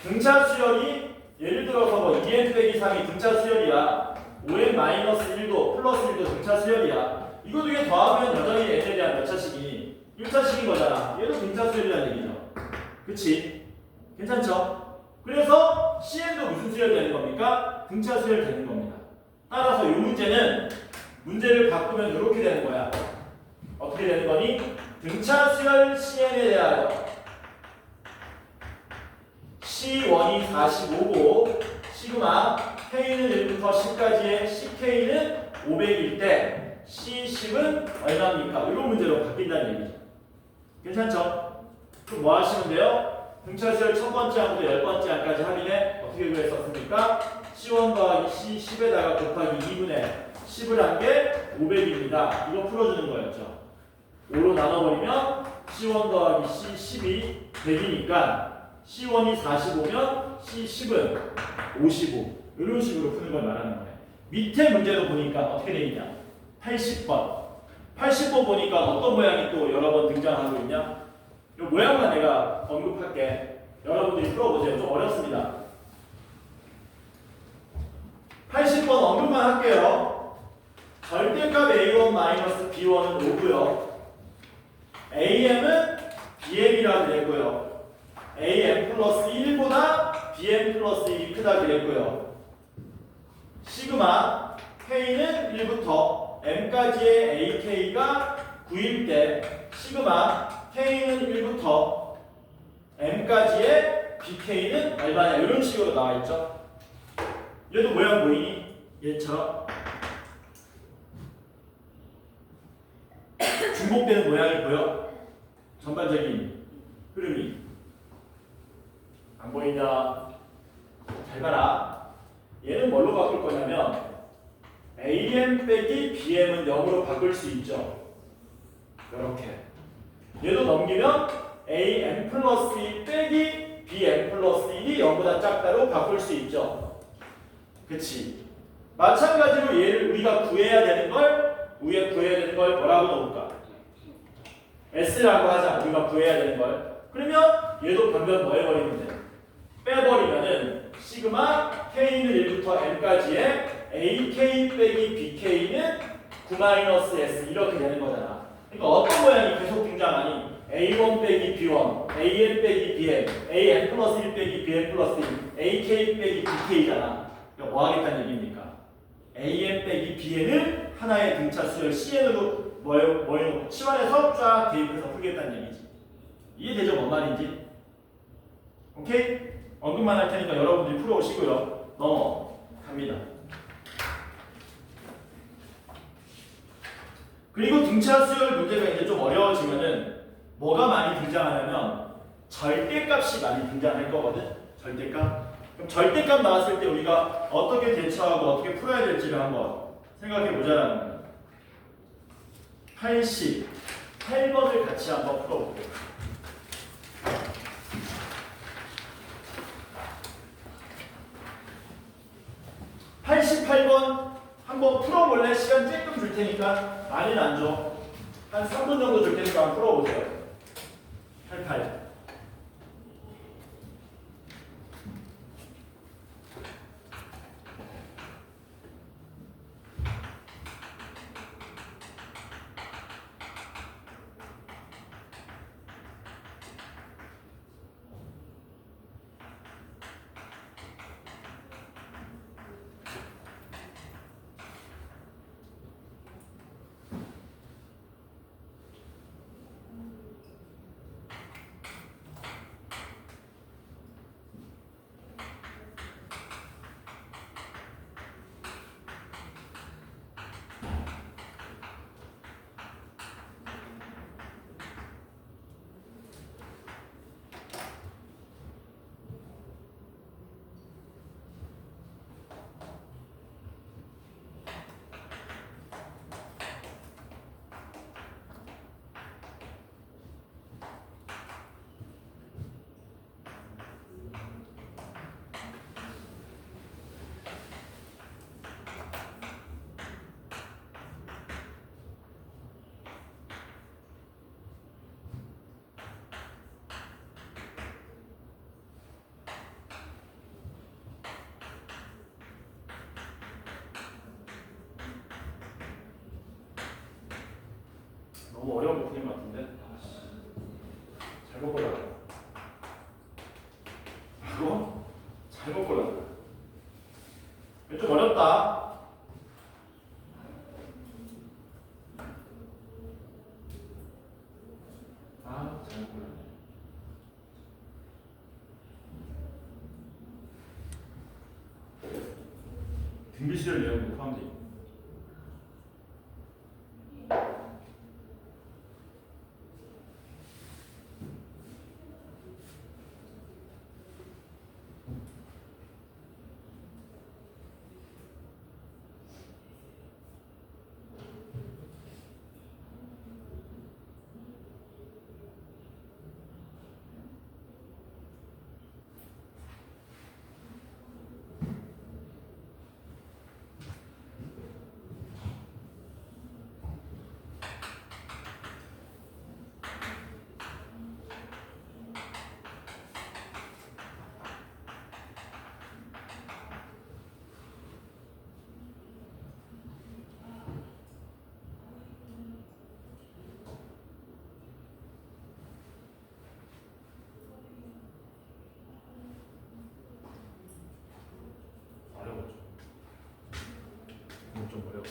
등차 수열이 예를 들어서 뭐 2n 빼기 3이 등차 수열이야. 5n-1도 플러스 1도 등차 수열이야. 이거 두 개 더하면 여전히 n에 대한 몇 차식이 1차식인 거잖아. 얘도 등차 수열이라는 얘기죠. 그치? 괜찮죠? 그래서 CN도 무슨 수열 되는 겁니까? 등차 수열 되는 겁니다. 따라서 이 문제는 문제를 바꾸면 이렇게 되는 거야. 어떻게 되는 거니? 등차 수열 CN에 대하여 C1이 45고 시그마 K는 1부터 10까지의 CK는 500일 때 C10은 얼마입니까? 이런 문제로 바뀐다는 얘기죠. 괜찮죠? 그럼 뭐 하시면 돼요? 등차수열 첫 번째 항부터 10번째 항까지 합의해 어떻게 구했었습니까? C1 더하기 C10에다가 곱하기 2분의 10을 한 게 500입니다. 이거 풀어주는 거였죠. 5로 나눠버리면 C1 더하기 C10이 100이니까 C1이 45면 C10은 55 이런 식으로 푸는 걸 말하는 거예요. 밑에 문제도 보니까 어떻게 돼 있냐? 80번. 80번 보니까 어떤 모양이 또 여러 번 등장하고 있냐? 이 모양만 내가 언급할게. 여러분들이 풀어보세요. 좀 어렵습니다. 80번 언급만 할게요. 절대값 A1 B1은 5고요. AM은 BM이라고 그랬고요. AM 플러스 1보다 BM 플러스 1이 크다 그랬고요. 시그마 K는 1부터 M까지의 AK가 9일 때 시그마 K는 1부터 M까지의 BK는 얼마냐 이런 식으로 나와 있죠. 얘도 모양 보이니? 얘처럼 중복되는 모양이 보여? 전반적인 흐름이 안 보이냐? 잘 봐라. 얘는 뭘로 바꿀 거냐면 AM 빼기 BM은 0으로 바꿀 수 있죠. 이렇게. 얘도 넘기면 AM 플러스 1 빼기 BM 플러스 1이 0보다 작다로 바꿀 수 있죠. 그치? 마찬가지로 얘를 우리가 구해야 되는 걸 뭐라고 넣을까? S라고 하자. 우리가 구해야 되는 걸. 그러면 얘도 변변 뭐 해버리면 돼? 빼버리면은 시그마 K는 1부터 M까지의 AK 빼기 BK는 9-S 이렇게 되는 거잖아. 그러니까 어떤 모양이 계속 등장하니? A1 빼기 B1, AN 빼기 BM, AN 플러스 1 빼기 BM 플러스 1, AK 빼기 BK잖아. 그러니까 뭐 하겠다는 얘기입니까? AN 빼기 BN을 하나의 등차수열 CN으로 뭐예요? 치환해서 쫙 대입해서 풀겠다는 얘기지. 이해되죠? 뭔 말인지? 오케이? 언급만 할 테니까 여러분들이 풀어오시고요. 넘어갑니다. 그리고 등차수열 문제가 이제 좀 어려워지면은 뭐가 많이 등장하냐면 절대값이 많이 등장할 거거든. 절대값. 그럼 절대값 나왔을 때 우리가 어떻게 대처하고 어떻게 풀어야 될지를 한번 생각해 보자라는 거예요. 88번을 같이 한번 풀어볼게요. 88번 한번 풀어볼래? 시간 조금 줄 테니까 많이는 안 줘. 한 3분 정도 줄 테니까 한번 풀어보세요. 88. 너무 어려운 거 풀린 것 같은데? 잘못 골랐다. 이거? 잘못 골랐다. 이거 좀 어렵다. 아, 잘못 골랐네. 등비수열 내용도 포함되어 있고. 어려웠죠. 좀 어려워.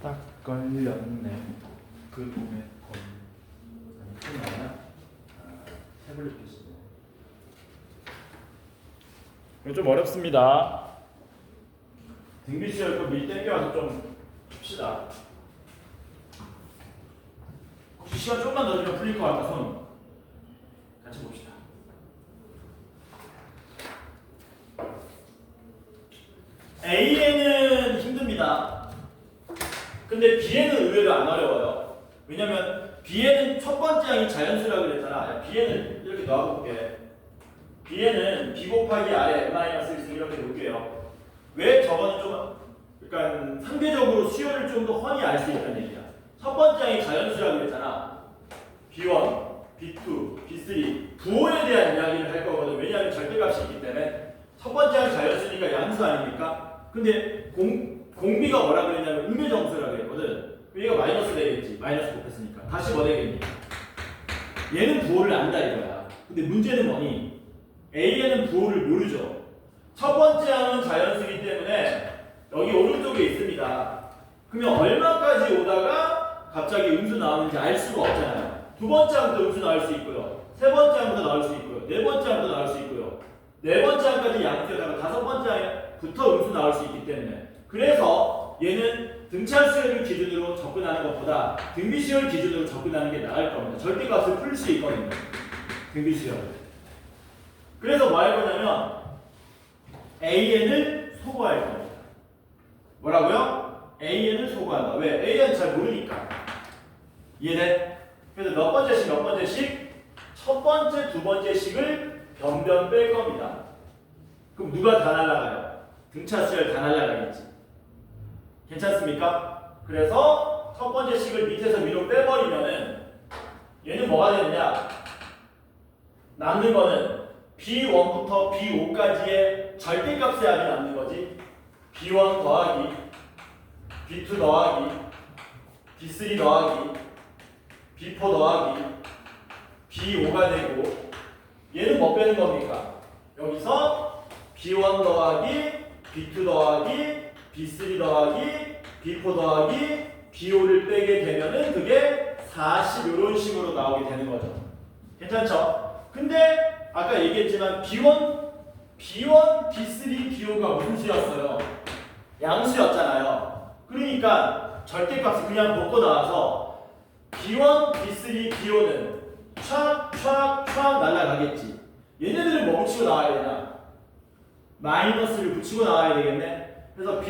딱 걸렸네. 그 몸에 건. 아니 폰 아니야? 태블릿 PC. 이거 좀 어렵습니다. 등비수열 거밀 땡겨와서 좀 봅시다. 혹시 시간 조금만 더 주면 풀릴 것 같아. 손 같이 봅시다. A에는 힘듭니다. 근데 B에는 의외로 안 어려워요. 왜냐면 B에는 첫 번째 항이 자연수라고 그랬잖아. B에는 이렇게 놔볼게. B에는 B 곱하기 R에 M-1 이렇게 놓을게요. 왜 저거는 좀 약간 상대적으로 수열을 좀 더 훤히 알 수 있다는 얘기야. 첫 번째 항이 자연수라고 그랬잖아. B1, B2, B3 부호에 대한 이야기를 할 거거든. 왜냐하면 절대값이 있기 때문에 첫 번째 항이 자연수니까 양수 아닙니까? 근데 공비가 뭐라 그랬냐면 음유정수라고 그랬거든. 얘가 마이너스 되겠지. 마이너스 곱했으니까. 다시 뭐 되겠니? 얘는 부호를 안다 이거야. 근데 문제는 뭐니? A에는 부호를 모르죠. 첫 번째 항은 자연수이기 때문에 여기 오른쪽에 있습니다. 그러면 얼마까지 오다가 갑자기 음수 나오는지 알 수가 없잖아요. 두 번째 항도 음수 나올 수 있고요. 세 번째 항도 나올 수 있고요. 네 번째 항도 나올 수 있고요. 네 번째 항까지 양수에다가 다섯 번째 항부터 음수 나올 수 있기 때문에 그래서 얘는 등차수열을 기준으로 접근하는 것보다 등비수열 기준으로 접근하는 게 나을 겁니다. 절대값을 풀 수 있거든요. 등비수열. 그래서 뭐 할 거냐면 AN을 소거할 겁니다. 뭐라고요? AN을 소거한다. 왜? AN 잘 모르니까. 이해돼? 그래서 몇 번째씩? 첫 번째, 두 번째씩을 변변 뺄 겁니다. 그럼 누가 다 날아가요? 등차수열 다 날아가겠지. 괜찮습니까? 그래서 첫 번째 식을 밑에서 위로 빼버리면은 얘는 뭐가 되느냐? 남는 거는 B1부터 B5까지의 절대값의 합이 남는 거지. B1 더하기 B2 더하기 B3 더하기 B4 더하기 B5가 되고 얘는 뭐 빼는 겁니까? 여기서 B1 더하기 B2 더하기 B3 더하기 B4 더하기 B5를 빼게 되면은 그게 40 이런 식으로 나오게 되는 거죠. 괜찮죠? 근데 아까 얘기했지만 B1, B3, B5가 무슨 수였어요? 양수였잖아요. 그러니까 절대값을 그냥 놓고 나와서 B1, B3, B5는 촥 날아가겠지. 얘네들은 뭐 붙이고 나와야 되나? 마이너스를 붙이고 나와야 되겠네. 그래서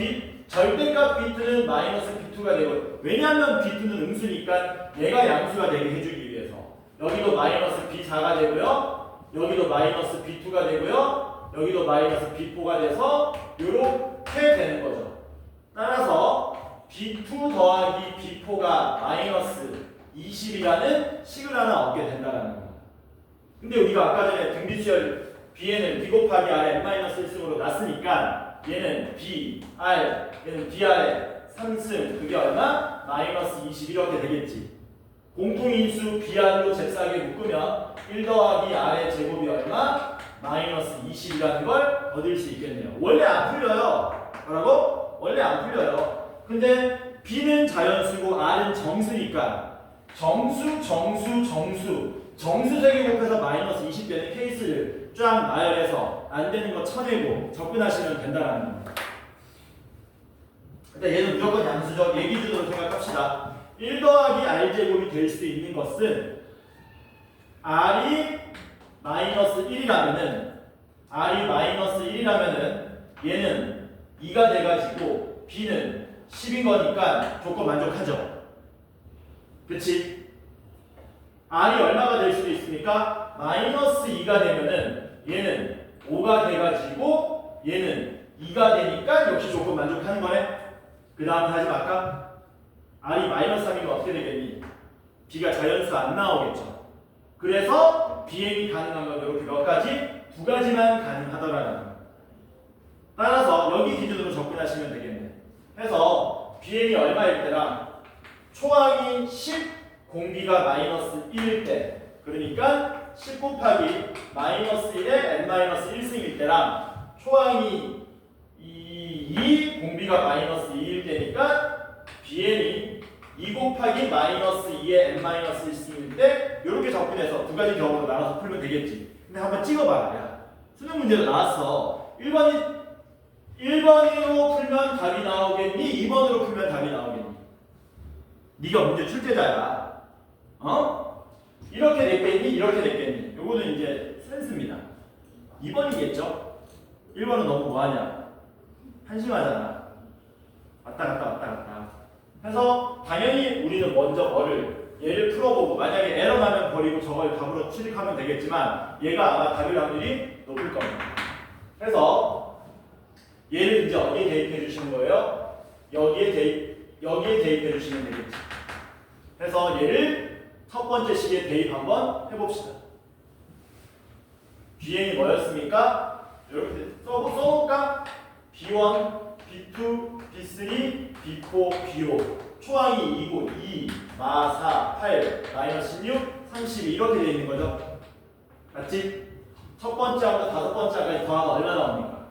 절대값 B2는 마이너스 B2가 되고 왜냐하면 B2는 음수니까 얘가 양수가 되게 해주기 위해서 여기도 마이너스 B4가 되고요. 여기도 마이너스 B2가 되고요. 여기도 마이너스 B4가 돼서 이렇게 되는 거죠. 따라서 B2 더하기 B4가 마이너스 20이라는 식을 하나 얻게 된다는 겁니다. 근데 우리가 아까 전에 등비수열 B에는 B 곱하기 R에 n-1승으로 났으니까 얘는 B, R, 얘는 BR에 3승 그게 얼마? 마이너스 20 이렇게 되겠지. 공통인수 BR로 잽싸게 묶으면 1 더하기 R의 제곱이 얼마? 마이너스 20이라는 걸 얻을 수 있겠네요. 원래 안 풀려요. 뭐라고? 원래 안 풀려요. 근데 B는 자연수고 R은 정수니까 정수 세개 곱해서 마이너스 20 되는 케이스를 쫙 나열해서 안 되는 거 쳐내고 접근하시면 된다는 겁니다. 일단 얘는 무조건 양수적 얘 기준으로 생각합시다. 1 더하기 r제곱이 될 수 있는 것은 r이 마이너스 1이라면은 얘는 2가 돼가지고 b는 10인 거니까 조건 만족하죠. 그치? r이 얼마가 될 수도 있습니까? 마이너스 2가 되면은 얘는 5가 돼가지고 얘는 2가 되니까 역시 조건 만족하는 거네. 그 다음 하지 말까? r이 마이너스 3이면 어떻게 되겠니? b가 자연수 안 나오겠죠. 그래서 비행이 가능한 건 이렇게 몇 가지? 두 가지만 가능하더라는 거예요. 따라서 여기 기준으로 접근하시면 되겠네. 해서 비행이 얼마일 때랑 초항이 10, 공비가 마이너스 1일 때, 그러니까 10 곱하기 마이너스 1에 n-1승일 때랑 초항이 2, 공비가 마이너스 2일 때니까 bn이 2 곱하기 마이너스 2에 n-1승일 때 이렇게 접근해서 두 가지 경우로 나눠서 풀면 되겠지. 근데 한번 찍어봐라. 야, 수능 문제도 나왔어. 1번으로 풀면 답이 나오겠니? 2번으로 풀면 답이 나오겠니? 네가 문제 출제자야. 이렇게 됐겠니? 이렇게 됐겠니? 요거는 이제 센스입니다. 2번이겠죠? 1번은 너무 뭐하냐? 한심하잖아. 왔다 갔다. 그래서 당연히 우리는 먼저 얘를 풀어보고 만약에 에러 나면 버리고 저걸 답으로 취직하면 되겠지만 얘가 아마 답일 확률이 높을 겁니다. 그래서 얘를 이제 어디에 대입해 주시는 거예요? 여기에 대입해 주시면 되겠지. 그래서 얘를 첫 번째 식에 대입 한번 해봅시다. 비행이 뭐였습니까? 이렇게 써볼까? B1, B2, B3, B4, B5 초항이 2고 2, 마 4, 8, 마이너스 16, 32 이렇게 되어 있는 거죠. 맞지? 첫 번째하고 다섯 번째까지 더하면 얼마 나옵니까?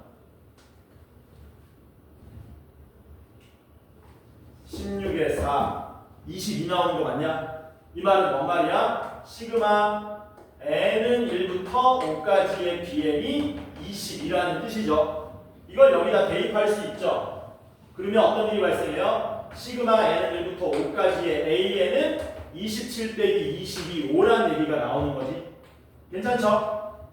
16에 4, 22 나오는 거 맞냐? 이 말은 뭔 말이야? 시그마 n은 1부터 5까지의 bn이 20이라는 뜻이죠. 이걸 여기다 대입할 수 있죠. 그러면 어떤 일이 발생해요? 시그마 n은 1부터 5까지의 an은 27 빼기 22, 5라는 얘기가 나오는 거지. 괜찮죠?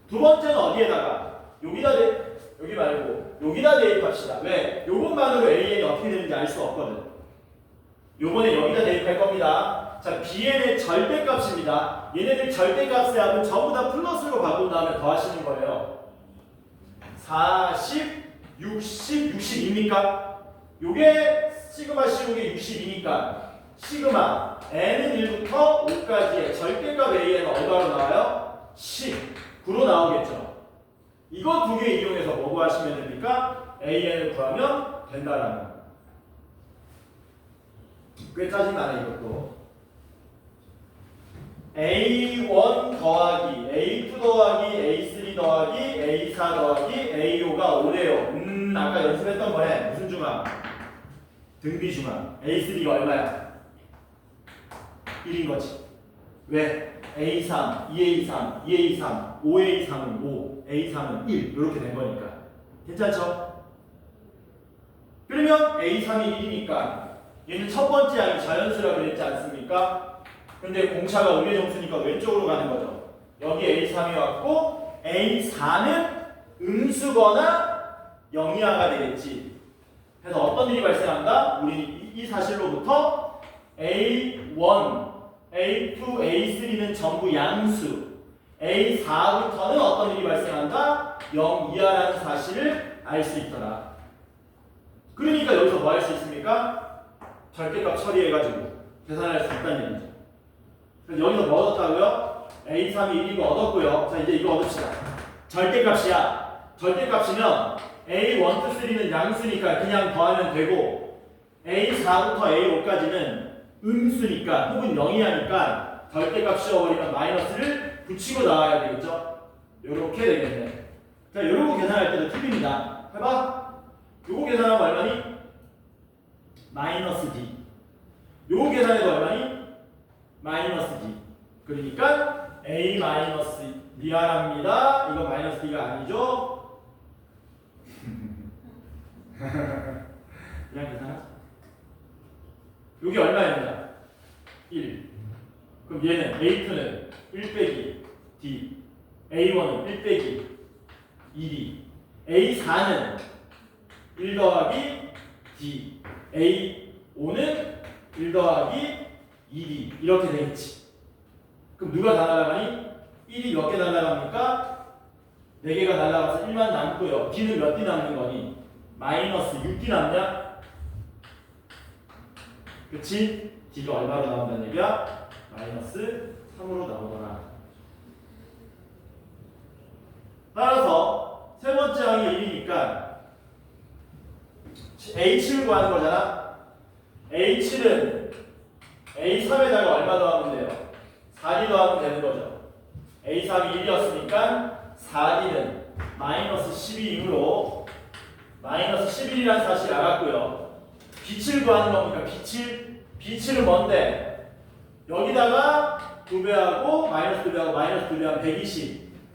두 번째는 어디에다가? 여기 말고 여기다 대입합시다. 왜? 요것만으로 an이 어떻게 되는지 알 수 없거든. 요번에 여기다 대입할 겁니다. 자, bn의 절대값입니다. 얘네들 절대값의 합은 전부 다 플러스로 바꾼 다음에 더하시는 거예요. 40, 60, 62입니까? 요게 시그마 시국의 62니까 시그마 n은 1부터 5까지의 절대값 a는 얼마로 나와요? 10, 9로 나오겠죠. 이거 두 개 이용해서 뭐 구하시면 됩니까? an을 구하면 된다라는 거. 꽤 짜증나네 이것도. A1 더하기 A2 더하기 A3 더하기 A4 더하기 A5가 5래요. 아까 연습했던 거네. 무슨 중앙? 등비 중앙. A3가 얼마야? 1인 거지. 왜? A3, 2A3, 2A3, 5A3은 5, A3은 1 이렇게 된 거니까. 괜찮죠? 그러면 A3이 1이니까 얘는 첫 번째 항이 자연수라 그랬지 않습니까? 근데 공차가 의뢰 점수니까 왼쪽으로 가는 거죠. 여기 A3이 왔고 A4는 음수거나 영이하가 되겠지. 그래서 어떤 일이 발생한다? 우리 이 사실로부터 A1, A2, A3는 전부 양수, A4부터는 어떤 일이 발생한다? 0 이하라는 사실을 알 수 있더라. 그러니까 여기서 뭐 할 수 있습니까? 절대값 처리해가지고 계산할 수 있다는 얘기죠. 그래서 여기서 뭐 얻었다고요? A3이 1이고 얻었고요. 자, 이제 이거 얻읍시다. 절대값이야. 절대값이면 A1, 2, 3는 양수니까 그냥 더하면 되고 A4부터 A5까지는 음수니까 혹은 0이하니까 절대값 씌워버리면 마이너스를 붙이고 나와야 되겠죠? 요렇게 되겠네. 자, 요러고 계산할 때도 팁입니다. 해봐. 요거 계산하면 얼마니? 마이너스 D. 요거 계산해도 얼마니? 마이너스 D. 그러니까 A 마이너스 미안합니다. 이거 마이너스 D가 아니죠? 그냥 계산하자. 여기 얼마입니다? 1. 그럼 얘는 A2는 1 빼기 D, A1은 1 빼기 2D, A4는 1 더하기 D, A5는 1 더하기 2D 이렇게 되겠지. 그럼 누가 다 날아가니? 1이 몇 개 날아갑니까? 4개가 날아가서 1만 남고요. D는 몇 D 남는 거니? 마이너스 6D 남냐? 그치? D가 얼마로 나온다는 얘기야? 마이너스 3으로 나오더라. 따라서 세 번째 항이 1이니까 H를 구하는 거잖아. H는 A3에다가 얼마 더하면 돼요? 4D 더하면 되는 거죠. A3이 1이었으니까 4D는 마이너스 12이므로 마이너스 11이라는 사실이 알았고요. 빛을 구하는 겁니까? 빛은 뭔데? 여기다가 2배하고 마이너스 2배하고 마이너스 2배하면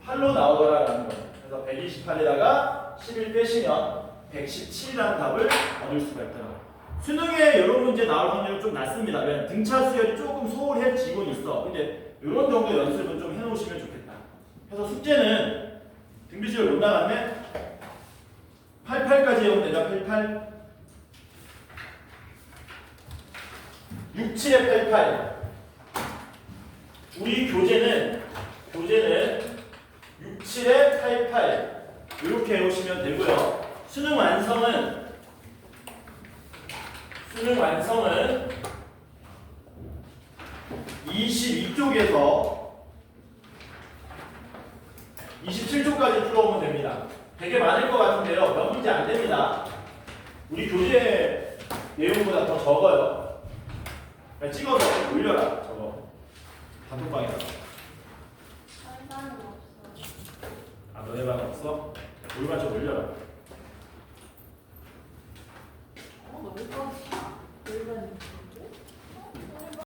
128로 나오더라라는 거예요. 그래서 128에다가 11 빼시면 117이라는 답을 얻을 수가 있더라고요. 수능에 이런 문제 나올 확률은 좀 낮습니다. 왜냐면 등차 수열이 조금 소홀해지고 있어. 근데 이런 정도 연습은 좀 해놓으시면 좋겠다. 그래서 숙제는 등비수열 못 나갔네? 88까지 해오면 되죠. 88 67에 88 우리 교재는 67에 88 이렇게 해오시면 되고요. 수능 완성은 22쪽에서 27쪽까지 풀어오면 됩니다. 되게 많을 것 같은데요. 몇 문제 안 됩니다. 우리 교재 내용보다 더 적어요. 그냥 찍어서 올려라. 저거 단톡방에다. 설반은 없어. 아 너네 반 없어? 우리 반 좀 올려라.